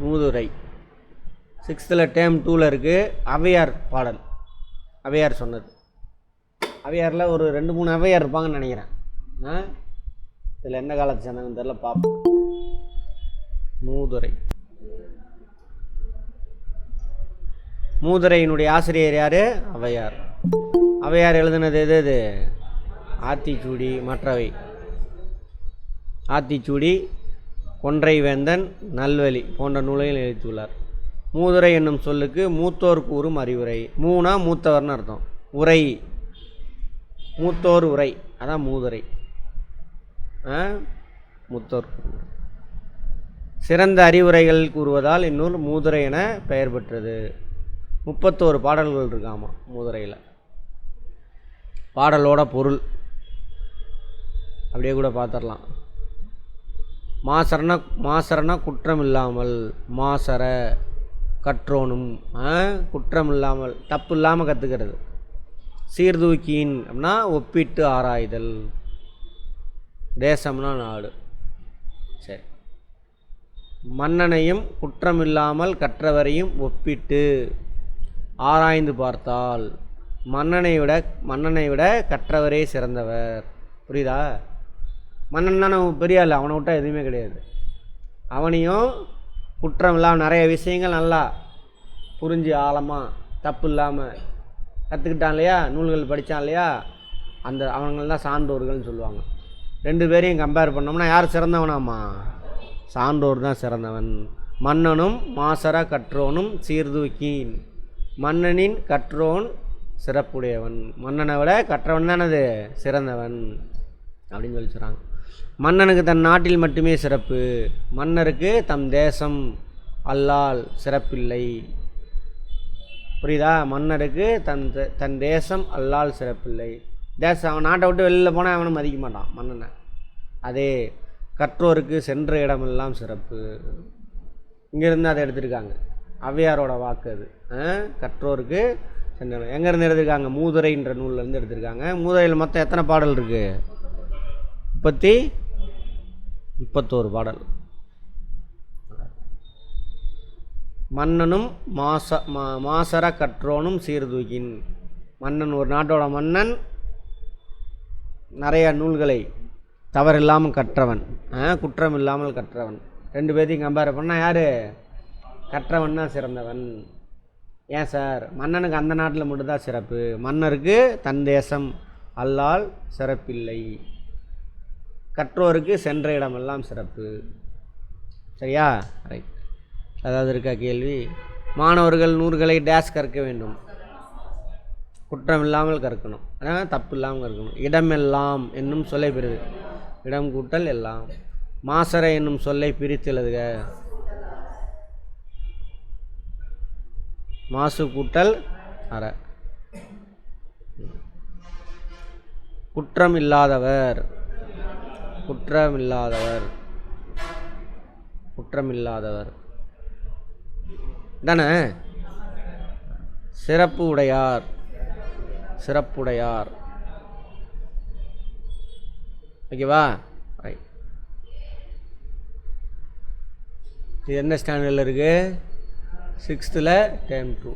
மூதுரை. 6th term 2ல் இருக்குது. ஔவையார் பாடல், ஔவையார் சொன்னது. ஔவையாரில் ஒரு 2-3 ஔவையார் இருப்பாங்கன்னு நினைக்கிறேன். இதில் எந்த காலத்தை சேர்ந்தவங்க தெரியல, பார்ப்போம். மூதுரை. மூதுரையினுடைய ஆசிரியர் யார்? ஔவையார். ஔவையார் எழுதுனது எது? ஆத்திச்சூடி, மற்றவை. ஆத்திச்சூடி, கொன்றை வேந்தன், நல்வழி போன்ற நூல்களில் எழுதியுள்ளார். மூதுரை என்னும் சொல்லுக்கு மூத்தோர் கூறும் அறிவுரை. மூணா மூத்தவர்னு அர்த்தம். உரை, மூத்தோர் உரை, அதான் மூதுரை. மூத்தோர் சிறந்த அறிவுரைகள் கூறுவதால் இந்நூல் மூதுரை என பெயர் பெற்றது. 31 பாடல்கள் இருக்காமா மூதுரையில். பாடலோட பொருள் அப்படியே கூட பார்த்துடலாம். மாசரனா குற்றம் இல்லாமல், மாசர கற்றோனும் குற்றம் இல்லாமல், தப்பு இல்லாமல் கற்றுக்கிறது. சீர்தூக்கின் அப்படின்னா ஒப்பிட்டு ஆராய்தல். தேசம்னா நாடு. சரி. மன்னனையும் குற்றமில்லாமல் கற்றவரையும் ஒப்பிட்டு ஆராய்ந்து பார்த்தால் மன்னனை விட கற்றவரே சிறந்தவர். புரியுதா? மன்னன் தானே பெரிய ஆள், அவனை விட்டால் எதுவுமே கிடையாது. அவனையும் குற்றம் இல்லாமல் நிறைய விஷயங்கள் நல்லா புரிஞ்சு ஆழமாக தப்பு இல்லாமல் கற்றுக்கிட்டான் இல்லையா, நூல்கள் படித்தான் இல்லையா, அந்த அவங்கள் தான் சான்றோர்கள்னு சொல்லுவாங்க. 2 பேரையும் கம்பேர் பண்ணோம்னா யார் சிறந்தவனாமா? சான்றோர் தான் சிறந்தவன். மன்னனும் மாசர கற்றோனும் சீர்தூக்கின். மன்னனின் கற்றோன் சிறப்புடையவன். மன்னனை விட கற்றவன் தானது சிறந்தவன் அப்படின்னு சொல்லி சொல்கிறாங்க. மன்னனுக்கு தன் நாட்டில் மட்டுமே சிறப்பு, மன்னருக்கு தம் தேசம் அல்லால் சிறப்பில்லை. புரியுதா? மன்னருக்கு தன் தேசம் அல்லால் சிறப்பில்லை. தேசம், அவன் நாட்டை விட்டு வெளியில் போனால் அவனை மதிக்க மாட்டான் மன்னனை. அதே கற்றோருக்கு சென்ற இடமெல்லாம் சிறப்பு. இங்கேருந்து அதை எடுத்திருக்காங்க, ஔவையாரோட வாக்கு அது. கற்றோருக்கு சென்ற, எங்கேருந்து எடுத்திருக்காங்க? மூதுரைன்ற நூல்லேருந்து எடுத்திருக்காங்க. மூதுரையில் மொத்தம் எத்தனை பாடல் இருக்குது? 31 பாடல். மன்னனும் மாசர கற்றோனும் சீர்தூக்கின். மன்னன், ஒரு நாட்டோட மன்னன் நிறைய நூல்களை தவறில்லாமல் கற்றவன், குற்றம் இல்லாமல் கற்றவன். 2 பேர்த்தையும் கம்பேர் பண்ணால் யார்? கற்றவன் தான் சிறந்தவன். ஏன் சார்? மன்னனுக்கு அந்த நாட்டில் மட்டும்தான் சிறப்பு, மன்னருக்கு தன் தேசம் அல்லால் சிறப்பில்லை. கற்றோருக்கு சென்ற இடமெல்லாம் சிறப்பு. சரியா? ரைட். அதாவது இருக்கா கேள்வி? மாணவர்கள் நூல்களை டேஸ் கற்க வேண்டும். குற்றம் இல்லாமல் கற்கணும், தப்பு இல்லாமல் கற்கணும். இடமெல்லாம் என்னும் சொல்லை பெறுது. இடம் கூட்டல் எல்லாம். மாசர என்னும் சொல்லை பிரித்து எழுதுக. மாசு கூட்டல் அற. குற்றம் இல்லாதவர், குற்றமில்லாதவர், குற்றமில்லாதவர் தானே. சிறப்பு உடையார், சிறப்புடையார். ஓகேவா? ரைட். இது எந்த ஸ்டாண்டர்டில் இருக்குது? 6th term 2.